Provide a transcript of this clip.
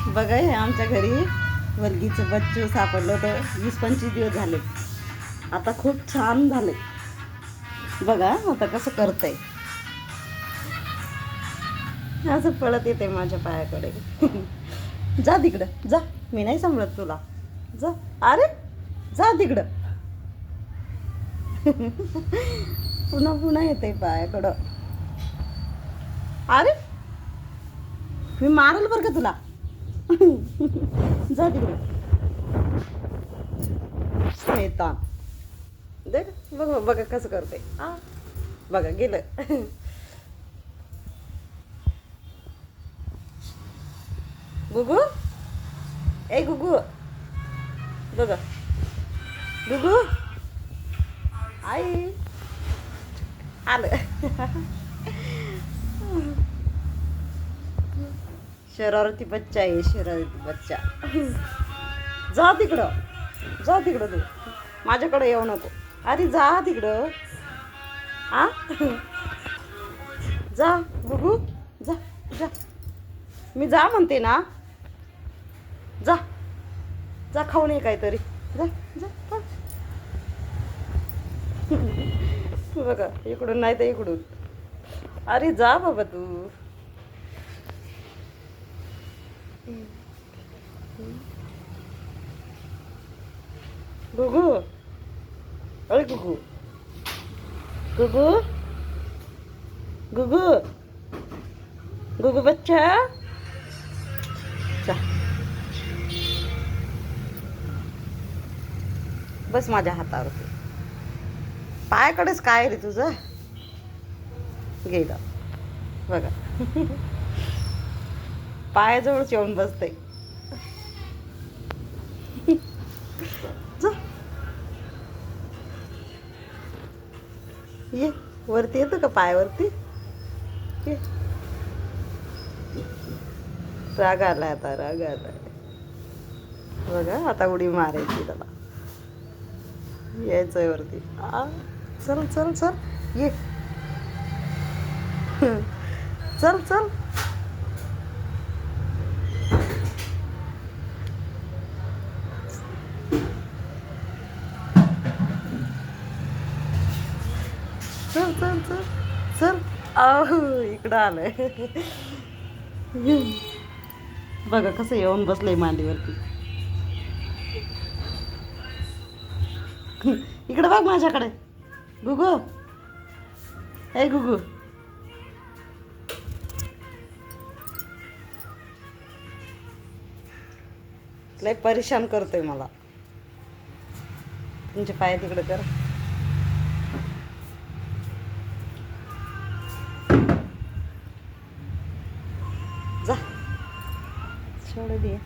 बघा हे आमच्या घरी वल्गीचं बच्चू सापडलं होतं 20-25 दिवस झाले. आता खूप छान झाले. बघा आता कसं करतंय. असं पळत येते माझ्या पायाकडे. जा तिकडं जा, मी नाही सांभाळत तुला. जा, अरे जा तिकडं. पुन्हा पुन्हा येते पायाकडं. अरे मी मारल बरं का तुला. जा तिकडे. शैतान. देख बघा बघा कसं करते. बघा गेलं. गुगू, ए गुगू, बघा गुगू, आई आलं. शरारती बच्चा आहे, शरारती बच्चा. जा तिकडं, जा तिकडं तू, माझ्याकडे येऊ नको. अरे जा तिकडं. आ जा गुगू, जा जा, मी जा म्हणते ना. जा जा, खाऊ नये काहीतरी. जा जा. बघा इकडून नाही तर इकडून. अरे जा बाबा तू. गुगू, अरे गुगू, गुगू, गुगू, गुगू बच्चा. जा बस माझ्या हातावरती. पायाकडेच काय रे तुझं. गेलं बघा. पायाजवळच येऊन बसते. जा ये वरती, येतो का पायावरती. ये. राग आलाय आता, राग आलाय. बघा आता उडी मारायची त्याला. यायचंय वरती. चल चल चल ये. चल चल. चल चल चल चल. इकडं आलंय. बघा कसं येऊन बसलंय मांडीवरती. इकडं बघ माझ्याकडे. गुगू, हे गुगू. लय परेशान करतोय मला. तुमचे पाय तिकडे कर. जा सोड दे.